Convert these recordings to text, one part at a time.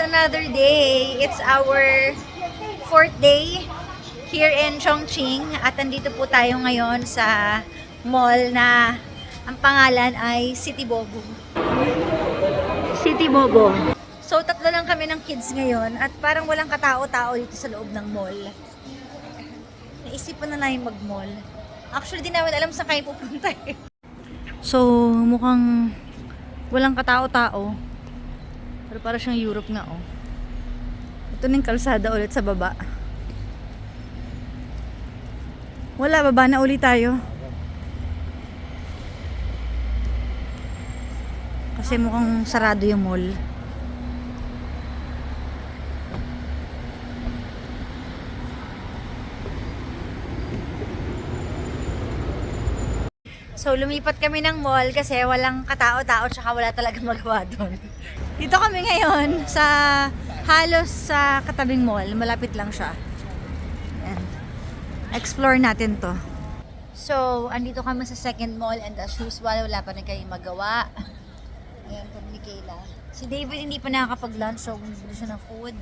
another day. It's our 4th day here in Chongqing at nandito po tayo ngayon sa mall na ang pangalan ay City Bobo. City Bobo. So, tatlo lang kami ng kids ngayon at parang walang katao-tao dito sa loob ng mall. Naisipan na namin mag-mall. Actually, di namin alam saan kayo pupunta eh. So, mukhang walang katao-tao. Pero para siyang Europe nga oh. Ito na yung kalsada ulit sa baba. Wala, baba na ulit tayo. Kasi mukhang sarado yung mall. So, lumipat kami ng mall kasi walang katao-tao tsaka wala talagang magawa doon. Dito kami ngayon sa halos sa katabing mall. Malapit lang siya. Ayan. Explore natin to. So, andito kami sa second mall and as usual, wala pa rin kayong magawa. Ayan, kami ni Kayla. Si David hindi pa nakakapag-lunch so bumili siya ng food.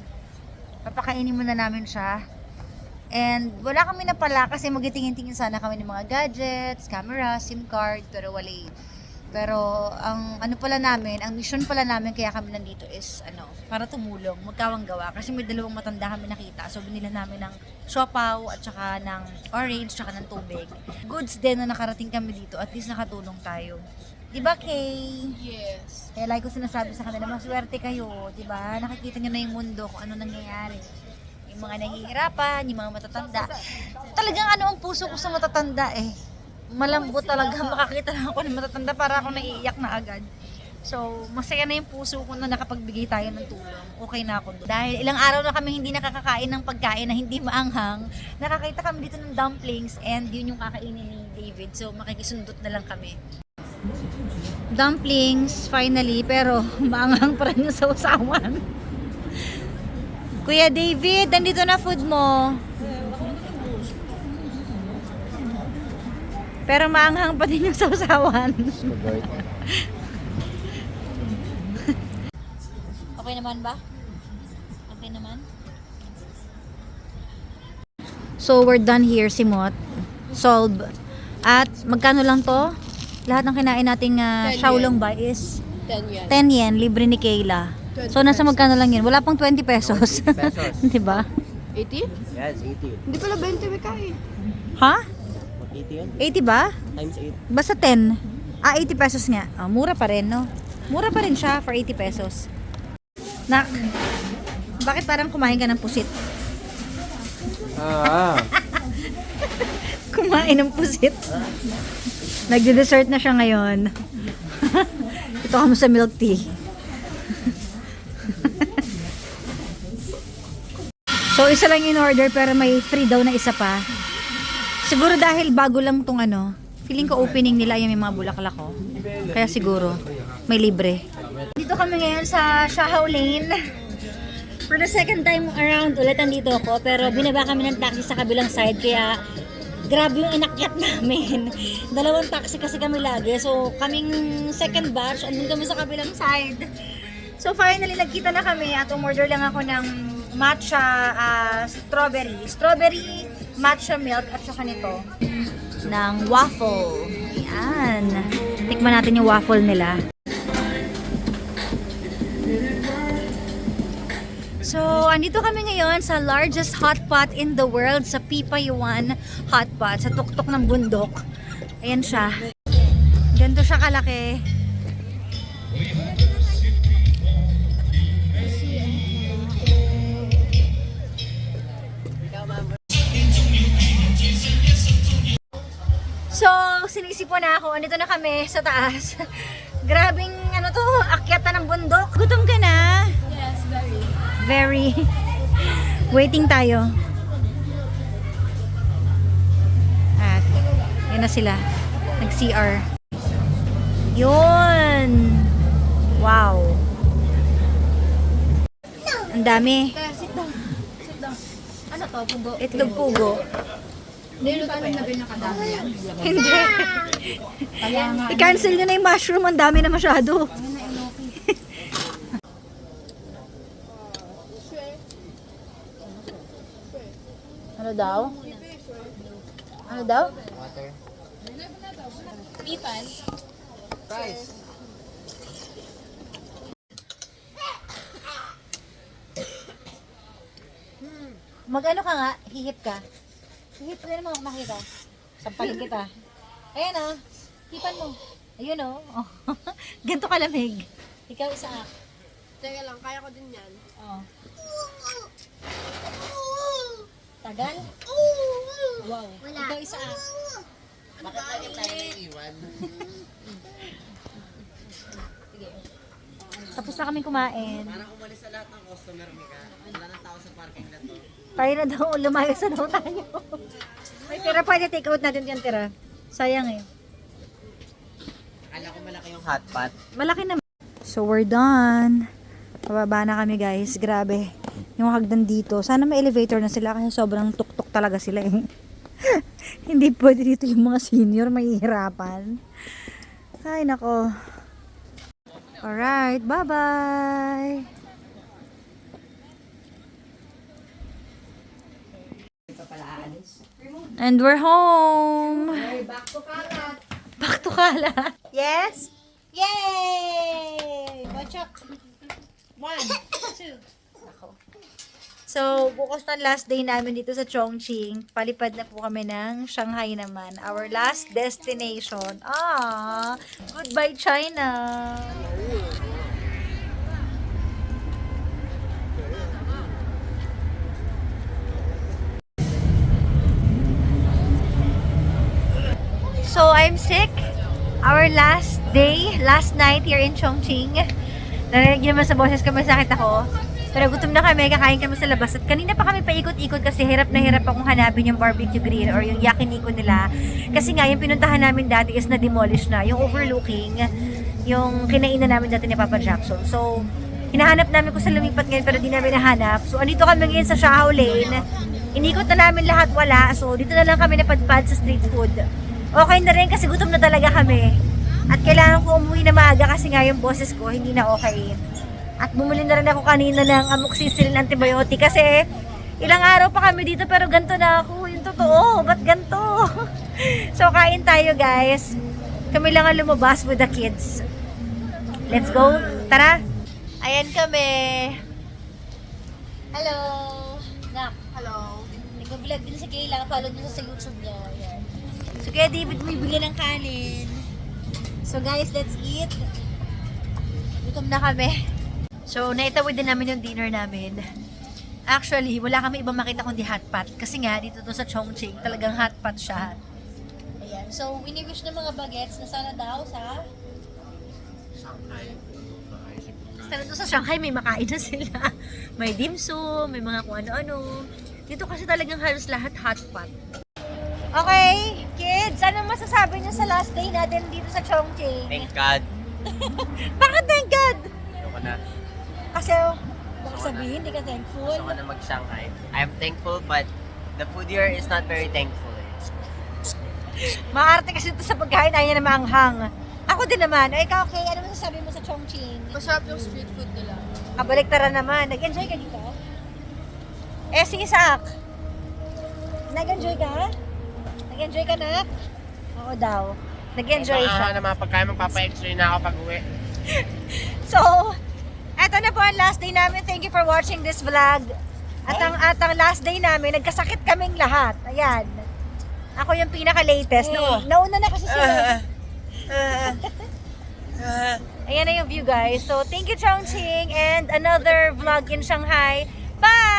Papakainin muna namin siya. And wala kami na pala kasi magitingin-tingin sana kami ng mga gadgets, camera, SIM card, pero wala. Pero ang ano pala namin, ang mission pala namin kaya kami nandito is para tumulong, magkawang gawa. Kasi may dalawang matanda kami nakita. So binila namin ng siopaw at saka ng orange, saka ng tubig. Goods din na nakarating kami dito, at least nakatulong tayo. Diba, Kay? Yes. Kaya like ko sinasabi sa kanila, maswerte kayo, diba? Nakikita nyo na yung mundo kung ano nangyayari. Yung mga nahihirapan, yung mga matatanda. Talagang ang puso ko sa matatanda eh. Malambot talaga, makakita lang ako ng matatanda para ako naiiyak na agad. So, masaya na yung puso ko na nakapagbigay tayo ng tulong. Okay na ako doon. Dahil ilang araw na kami hindi nakakakain ng pagkain na hindi maanghang, nakakita kami dito ng dumplings and yun yung kakainin ni David. So, makikisundot na lang kami. Dumplings, finally, pero maanghang pa rin yung sausawan. Kuya David, nandito na food mo. Pero maanghang pa din yung sausawan. Okay naman ba? Okay naman? So, we're done here, Simot. Solve. At magkano lang to? Lahat ng kinain nating Xiaolong Bai is 10 yan. 10 yen, libre ni Kayla. So, nasa magkano lang yun? Wala pang 20 pesos. 20 pesos. Diba? 80? Yes, 80. Hindi pala 20 may kain. Ha? 80 yun? 80 ba? Times 8. Basta 10. 80 pesos nga. Oh, mura pa rin, no? Mura pa rin siya for 80 pesos. Nak, bakit parang kumain ka ng pusit? Kumain ng pusit. Nagde-dessert na siya ngayon. Ito kamo sa milk tea. So, isa lang in order pero may free daw na isa pa. Siguro dahil bago lang tong feeling ko opening nila yung may mga bulaklak ko. Kaya siguro may libre. Dito kami ngayon sa Xiahou Lane. For the second time around ulit andito ako, pero binaba kami ng taxi sa kabilang side kaya grabe yung inakyat namin. Dalawang taxi kasi kami lagi. So, kaming second batch, andun kami sa kabilang side. So, finally, nagkita na kami at umorder lang ako ng matcha strawberry. Strawberry matcha milk at saka nito ng waffle. Ayan. Tikman natin yung waffle nila. So, andito kami ngayon sa largest hot pot in the world, sa Pipayuan Hot Pot, sa tuktok ng bundok. Ayan siya. Ganito siya kalaki. So, sinisipon na ako. Andito na kami sa taas. Grabing akyatan ng bundok. Gutom ka na? Yes, very. Very. Waiting tayo. At, yun na sila. Nag-CR. Yun! Wow! Ang dami. Sit down. Sit down. Ano to? Pugo? Itlog pugo. Niluto pa na binakadami yan. Hindi. Kaya nga. I-cancel nyo na yung mushroom. Ang dami na masyado. Ano daw? Ano daw? Water. Ipan. Price. Mag-ano ka nga? Hihip ka? Hihip ka naman ako makita. Sampalin kita. Ayan o. Hipan mo. Ayun o. Oh. Ganito kalamig. Ikaw isa. Teka lang, kaya ko din yan. Oh. Tagal? Wow. Ikaw isa. Bakit lagi tayo naiiwan? Tapos na kami kumain. Parang umalis sa lahat ng customer, Mika. Wala ng tao sa parking na to. Tayo na daw, lumayas na daw tayo. Ay, tira, pwede take out natin yan, tira. Sayang eh. Akala ko malaki yung hotpot. Malaki naman. So, we're done. Pababa na kami, guys. Grabe. Yung hagdan dito. Sana may elevator na sila kasi sobrang tuktok talaga sila eh. Hindi pwede dito yung mga senior. Mahihirapan. Ay, nako. Alright. Bye-bye. And we're home. Back to kalat. Back to Kala. Yes? Yay! Bachok. 1, 2. So, bukas na last day namin dito sa Chongqing. Palipad na po kami ng Shanghai naman. Our last destination. Ah, goodbye China. So, I'm sick. Our last day, last night here in Chongqing. Narinig naman sa boses ko, may sakit ako. Pero gutom na kami, kakain kami sa labas. At kanina pa kami paikot-ikot kasi hirap na hirap akong hanapin yung barbecue grill or yung yakiniku nila. Kasi nga, yung pinuntahan namin dati is na-demolish na. Yung overlooking, yung kinainan namin dati ni Papa Jackson. So, hinahanap namin kung sa lumipat ngayon pero di namin nahanap. So, andito kami ngayon sa Shahao Lane. Inikot na namin lahat, wala. So, dito na lang kami napadpad sa street food. Okay na rin kasi gutom na talaga kami. At kailangan ko umuwi na maaga kasi nga yung boses ko hindi na okay. At bumili na rin ako kanina ng amoxicillin antibiotic kasi ilang araw pa kami dito pero ganto na ako. Yung totoo, ba't ganto? So kain tayo guys. Kami lang ang lumabas with the kids. Let's go. Tara. Ayan kami. Hello. Nak. Hello. Nag-vlog din si Kayla. Follow nyo sa YouTube niya. Ayan. So kaya David bumibili ng kanin. So guys, let's eat. Gutom na kami. So naitawid din namin yung dinner namin. Actually, wala kami ibang makita kundi hotpot. Kasi nga, dito to sa Chongqing, talagang hotpot siya. Ayan. So, wini-wish ng mga bagets na sana daw sa Shanghai. Sana to sa Shanghai, may makain na sila. May dim sum, may mga kung ano-ano. Dito kasi talagang halos lahat hotpot. Okay, kids, anong masasabi niyo sa last day natin dito sa Chongqing? Thank God. Bakit thank God? Ayoko na. Kasi, baka sabihin, hindi ka thankful. Gusto ko na mag-Shanghai. I'm thankful but the food here is not very thankful. Maarte kasi ito sa pagkain, ayaw na maanghang. Ako din naman. O ikaw, okay, ano masasabi mo sa Chongqing? Masarap yung street food nila. Kabaliktaran naman. Nag-enjoy ka dito? Eh, si Isaac. Nag-enjoy ka? Nag-enjoy ka na? Oo daw. Nag-enjoy siya. na mga pagkain, magpapa-extra na ako pag-uwi. So, eto na po ang last day namin. Thank you for watching this vlog. At ang last day namin, nagkasakit kaming lahat. Ayan. Ako yung pinaka-latest. Nauna na kasi sila. Ayan na yung view guys. So, thank you Chongqing and another vlog in Shanghai. Bye!